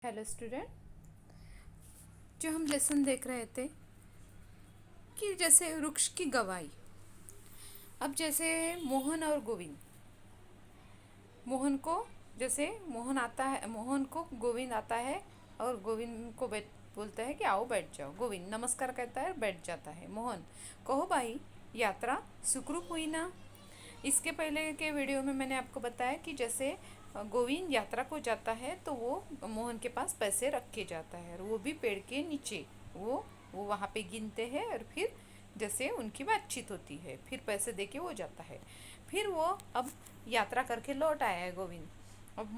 Hello student. जो हम lesson देख रहे थे कि जैसे वृक्ष की गवाही। अब जैसे मोहन और गोविंद, मोहन को जैसे मोहन आता है, मोहन को गोविंद आता है और गोविंद को बैठ बोलता है कि आओ बैठ जाओ। गोविंद नमस्कार कहता है, बैठ जाता है। मोहन, कहो भाई, यात्रा सुखरूप हुई ना। इसके पहले के वीडियो में मैंने आपको बताया कि जैसे गोविंद यात्रा को जाता है तो वो मोहन के पास पैसे रख के जाता है, और वो भी पेड़ के नीचे। वो वहाँ पे गिनते हैं और फिर जैसे उनकी बातचीत होती है, फिर पैसे दे के वो जाता है। फिर वो अब यात्रा करके लौट आया है गोविंद। अब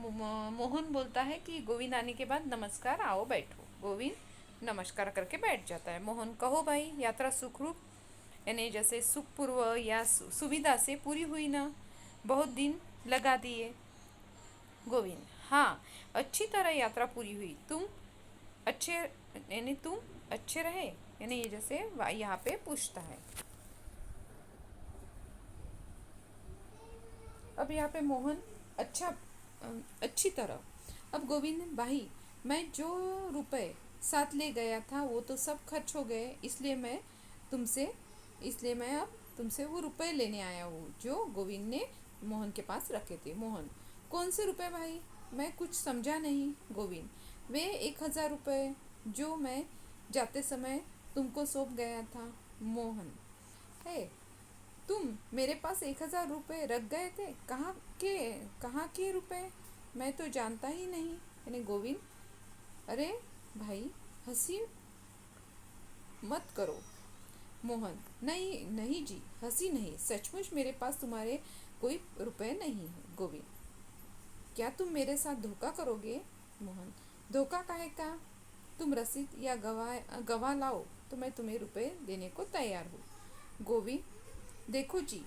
मोहन बोलता है कि गोविंद आने के बाद नमस्कार, आओ बैठो। गोविंद नमस्कार करके बैठ जाता है। मोहन, कहो भाई, यात्रा सुखरूप यानी जैसे सुखपूर्व या सुविधा से पूरी हुई ना, बहुत दिन लगा दिए। गोविंद, हाँ, अच्छी तरह यात्रा पूरी हुई। तुम अच्छे यानी तुम अच्छे रहे, यानी ये जैसे यहाँ पे पूछता है। अब यहाँ पे मोहन, अच्छा, अच्छी तरह। अब गोविंद, भाई, मैं जो रुपए साथ ले गया था वो तो सब खर्च हो गए, इसलिए मैं अब तुमसे वो रुपए लेने आया हूँ जो गोविंद ने मोहन के पास रखे थे। मोहन, कौन से रुपए भाई? मैं कुछ समझा नहीं। गोविंद, वे 1,000 रुपये जो मैं जाते समय तुमको सौंप गया था। मोहन, है, तुम मेरे पास 1,000 रुपये रख गए थे, कहाँ के रुपए? मैं तो जानता ही नहीं। यानी गोविंद, अरे भाई, हंसी मत करो। मोहन, नहीं नहीं जी, हंसी नहीं, सचमुच मेरे पास तुम्हारे कोई रुपए नहीं है। गोविंद, क्या तुम मेरे साथ धोखा करोगे? मोहन, धोखा काहे का? तुम रसीद या गवाह लाओ तो मैं तुम्हें रुपए देने को तैयार हूँ। गोविंद, देखो जी,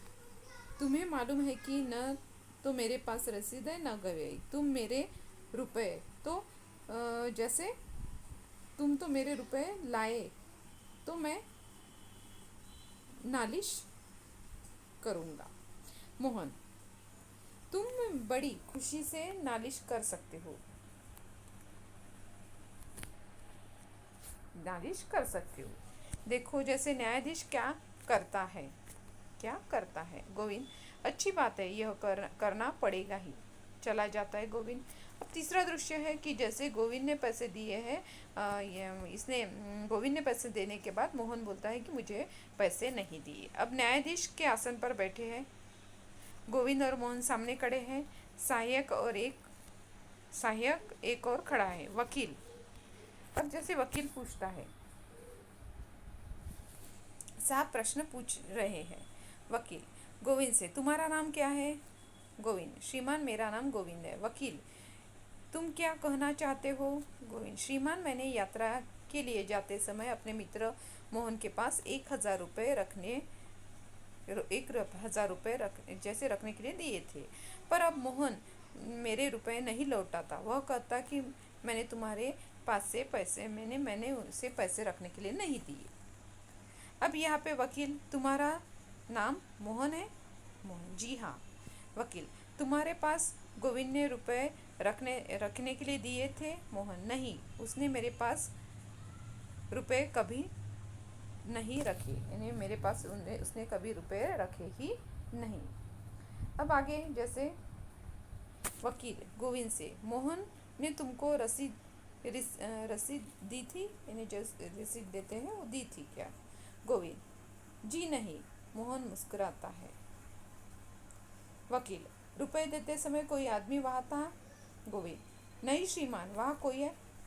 तुम्हें मालूम है कि न तो मेरे पास रसीद है न गवाही। तुम मेरे रुपए तो जैसे तुम तो मेरे रुपए लाए तो मैं नालिश करूँगा। मोहन, तुम बड़ी खुशी से नालिश कर सकते हो, नालिश कर सकते हो। देखो जैसे न्यायाधीश क्या करता है। गोविंद, अच्छी बात है, यह करना पड़ेगा ही। चला जाता है गोविंद। अब तीसरा दृश्य है कि जैसे गोविंद ने पैसे दिए हैं, गोविंद ने पैसे देने के बाद मोहन बोलता है कि मुझे पैसे नहीं दिए। अब न्यायाधीश के आसन पर बैठे हैं, गोविंद और मोहन सामने खड़े हैं। सहायक एक और खड़ा है। वकील, अब जैसे वकील पूछता है, साहब प्रश्न पूछ रहे हैं। वकील गोविंद से, तुम्हारा नाम क्या है? गोविंद, श्रीमान मेरा नाम गोविंद है। वकील, तुम क्या कहना चाहते हो? गोविंद, श्रीमान मैंने यात्रा के लिए जाते समय अपने मित्र मोहन के पास 1,000 रुपये जैसे रखने के लिए दिए थे, पर अब मोहन मेरे रुपए नहीं लौटाता। वह कहता कि मैंने तुम्हारे पास से मैंने उसे पैसे रखने के लिए नहीं दिए। अब यहाँ पे वकील, तुम्हारा नाम मोहन है? मोहन, जी हाँ। वकील, तुम्हारे पास गोविंद ने रुपए रखने के लिए दिए थे? मोहन, नहीं, उसने मेरे पास रुपए कभी नहीं रखे, यानी मेरे पास उसने कभी रुपए रखे ही नहीं। अब आगे जैसे वकील गोविंद से, मोहन ने तुमको रसीद दी थी, यानी जो रसीद देते हैं वो दी थी क्या? गोविंद, जी नहीं। मोहन मुस्कुराता है। वकील, रुपए देते समय कोई आदमी वहाँ था? गोविंद, नहीं श्रीमान, वहाँ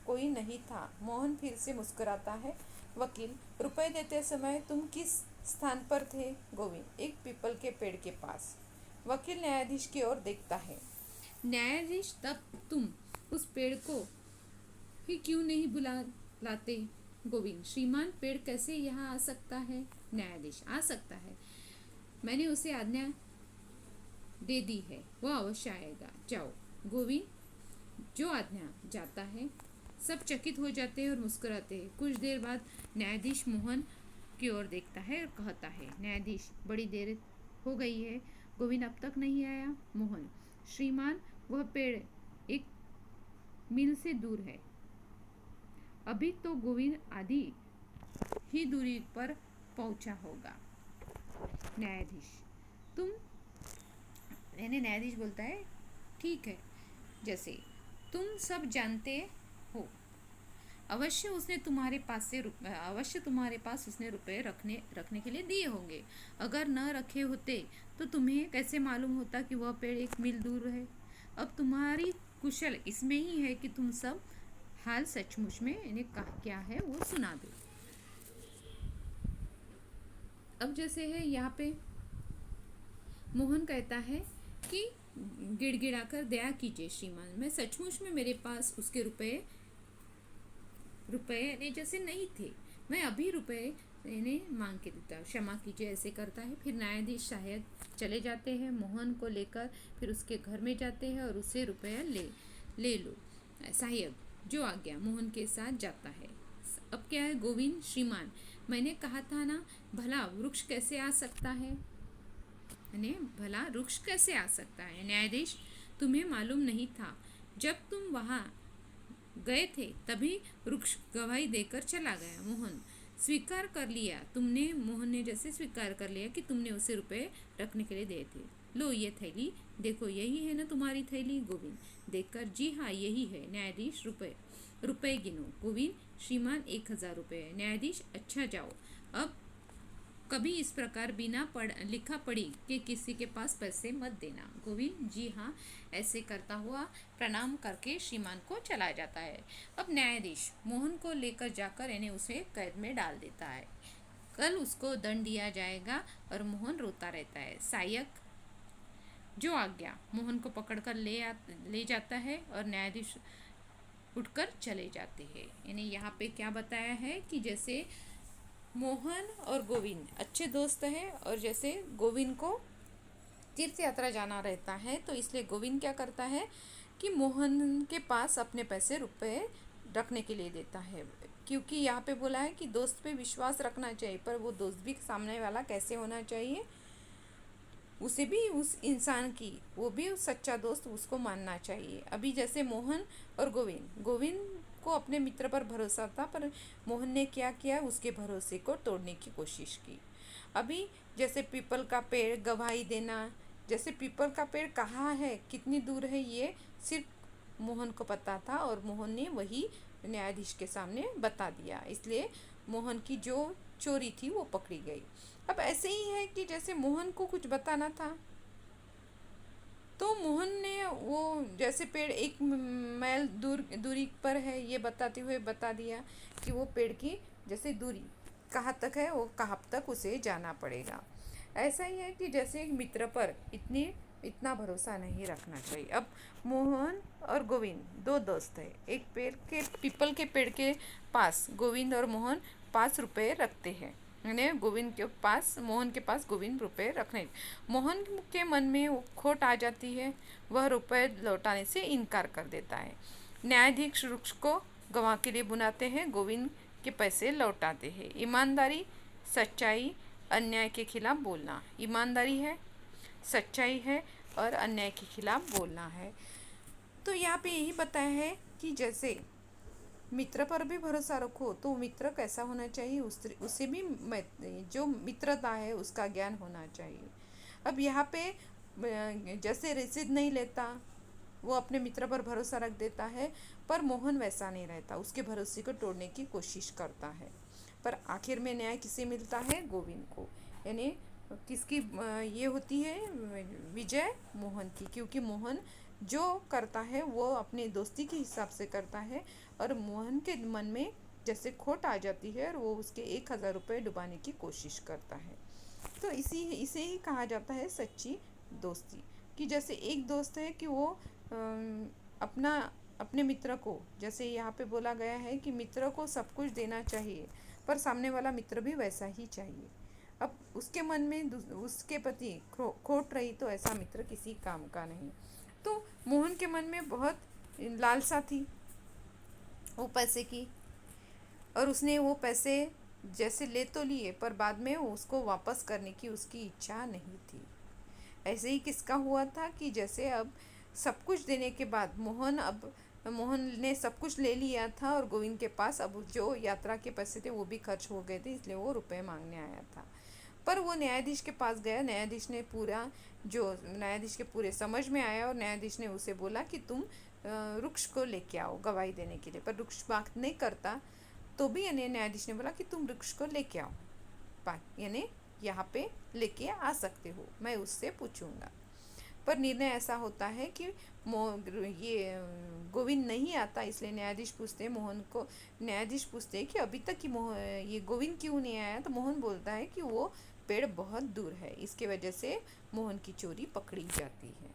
कोई नहीं था। मोहन फिर से मुस्कुराता है। वकील, रुपए देते समय तुम किस स्थान पर थे? गोविंद, एक पीपल के पेड़ के पास। वकील न्यायाधीश की ओर देखता है। न्यायाधीश, तब तुम उस पेड़ को ही क्यों नहीं बुला लाते? गोविंद, श्रीमान पेड़ कैसे यहाँ आ सकता है? न्यायाधीश, आ सकता है, मैंने उसे आज्ञा दे दी है, वह अवश्य आएगा, जाओ। गोविंद जो आज्ञा जाता है। सब चकित हो जाते हैं और मुस्कुराते हैं। कुछ देर बाद न्यायाधीश मोहन की ओर देखता है और कहता है, न्यायाधीश, बड़ी देर हो गई है, गोविंद अब तक नहीं आया। मोहन, श्रीमान वह पेड़ 1 मील से दूर है, अभी तो गोविंद आधी ही दूरी पर पहुंचा होगा। न्यायाधीश, तुम यानी न्यायाधीश बोलता है, ठीक है, जैसे तुम सब जानते हो, अवश्य तुम्हारे पास उसने रुपए रखने के लिए दिए होंगे। अगर न रखे होते तो तुम्हें कैसे मालूम होता कि वह पेड़ एक मील दूर है। अब तुम्हारी कुशल इसमें ही है कि तुम सब हाल सचमुच में इन्हें क्या है वो सुना दो। अब जैसे है यहाँ पे मोहन कहता है कि गिड़गिड़ाकर दया कीजिए श्रीमान, मैं सचमुच में मेरे पास उसके रुपए ने जैसे नहीं थे, मैं अभी रुपए इन्हें मांग के देता हूँ, क्षमा कीजिए, ऐसे करता है। फिर न्यायाधीश शायद चले जाते हैं, मोहन को लेकर फिर उसके घर में जाते हैं और उससे रुपया ले लो। सहायक जो आज्ञा मोहन के साथ जाता है। अब क्या है, गोविंद, श्रीमान, मैंने कहा था ना, भला वृक्ष कैसे आ सकता है, भला वृक्ष कैसे आ सकता है। न्यायाधीश, तुम्हें मालूम नहीं था, जब तुम वहाँ गए थे तभी वृक्ष गवाही देकर चला गया। मोहन मोहन ने जैसे स्वीकार कर लिया कि तुमने उसे रुपए रखने के लिए दिए थे। लो ये थैली देखो, यही है ना तुम्हारी थैली। गोविंद देखकर, जी हाँ यही है। न्यायाधीश, रुपए गिनो। गोविंद, श्रीमान 1000 रुपये है। न्यायाधीश, अच्छा जाओ, अब कभी इस प्रकार बिना लिखा पढ़ी कि किसी के पास पैसे मत देना। गोविंद, जी हाँ, ऐसे करता हुआ प्रणाम करके श्रीमान को चला जाता है। अब न्यायाधीश मोहन को लेकर जाकर इन्हें उसे कैद में डाल देता है। कल उसको दंड दिया जाएगा और मोहन रोता रहता है। सहायक जो आज्ञा मोहन को पकड़कर ले जाता है और न्यायाधीश उठकर चले जाते हैं। यानी यहाँ पे क्या बताया है कि जैसे मोहन और गोविंद अच्छे दोस्त हैं, और जैसे गोविंद को तीर्थ यात्रा जाना रहता है तो इसलिए गोविंद क्या करता है कि मोहन के पास अपने रुपए रखने के लिए देता है, क्योंकि यहाँ पे बोला है कि दोस्त पे विश्वास रखना चाहिए, पर वो दोस्त भी सामने वाला कैसे होना चाहिए, उसे भी उस इंसान की, वो भी सच्चा दोस्त उसको मानना चाहिए। अभी जैसे मोहन और गोविंद को अपने मित्र पर भरोसा था, पर मोहन ने क्या किया, उसके भरोसे को तोड़ने की कोशिश की। अभी जैसे पीपल का पेड़ गवाही देना, जैसे पीपल का पेड़ कहाँ है, कितनी दूर है, ये सिर्फ मोहन को पता था और मोहन ने वही न्यायाधीश के सामने बता दिया, इसलिए मोहन की जो चोरी थी वो पकड़ी गई। अब ऐसे ही है कि जैसे मोहन को कुछ बताना था तो मोहन ने वो जैसे पेड़ 1 मील दूरी पर है ये बताते हुए बता दिया कि वो पेड़ की जैसे दूरी कहाँ तक है, वो कहाँ तक उसे जाना पड़ेगा। ऐसा ही है कि जैसे एक मित्र पर इतना भरोसा नहीं रखना चाहिए। अब मोहन और गोविंद 2 दोस्त हैं, एक पीपल के पेड़ के पास गोविंद और मोहन 5 रुपये रखते हैं। मोहन के पास गोविंद रुपए रखने, मोहन के मन में वो खोट आ जाती है, वह रुपए लौटाने से इनकार कर देता है। न्यायाधीश वृक्ष को गवाह के लिए बुलाते हैं, गोविंद के पैसे लौटाते हैं। ईमानदारी, सच्चाई, अन्याय के खिलाफ बोलना। ईमानदारी है, सच्चाई है और अन्याय के खिलाफ बोलना है। तो यहाँ पे यही बताया है कि जैसे मित्र पर भी भरोसा रखो तो मित्र कैसा होना चाहिए, उसे भी जो मित्रता है उसका ज्ञान होना चाहिए। अब यहाँ पे जैसे रसीद नहीं लेता, वो अपने मित्र पर भरोसा रख देता है, पर मोहन वैसा नहीं रहता, उसके भरोसे को तोड़ने की कोशिश करता है। पर आखिर में न्याय किसे मिलता है, गोविंद को। यानी किसकी ये होती है विजय, मोहन की, क्योंकि मोहन जो करता है वो अपने दोस्ती के हिसाब से करता है और मोहन के मन में जैसे खोट आ जाती है और वो उसके 1000 रुपये डुबाने की कोशिश करता है। तो इसे ही कहा जाता है सच्ची दोस्ती, कि जैसे एक दोस्त है कि वो अपने मित्र को, जैसे यहाँ पे बोला गया है कि मित्र को सब कुछ देना चाहिए, पर सामने वाला मित्र भी वैसा ही चाहिए। अब उसके मन में उसके प्रति खोट रही तो ऐसा मित्र किसी काम का नहीं। तो मोहन के मन में बहुत लालसा थी वो पैसे की, और उसने वो पैसे जैसे ले तो लिए, पर बाद में उसको वापस करने की उसकी इच्छा नहीं थी। ऐसे ही किसका हुआ था कि जैसे अब सब कुछ देने के बाद मोहन अब मोहन ने सब कुछ ले लिया था और गोविंद के पास अब जो यात्रा के पैसे थे वो भी खर्च हो गए थे, इसलिए वो रुपए मांगने आया था। पर वो न्यायाधीश के पास गया, न्यायाधीश के पूरे समझ में आया और न्यायाधीश ने उसे बोला कि तुम रुक्ष को लेके आओ गवाही देने के लिए। पर रुक्ष बात नहीं करता, तो भी यानी न्यायाधीश ने बोला कि तुम रुक्ष को लेके आओ, यानी यहाँ पे लेके आ सकते हो, मैं उससे पूछूंगा। पर निर्णय ऐसा होता है कि ये गोविंद नहीं आता, इसलिए न्यायाधीश पूछते हैं कि अभी तक कि ये गोविंद क्यों नहीं आया। तो मोहन बोलता है कि वो पेड़ बहुत दूर है, इसके वजह से मोहन की चोरी पकड़ी जाती है।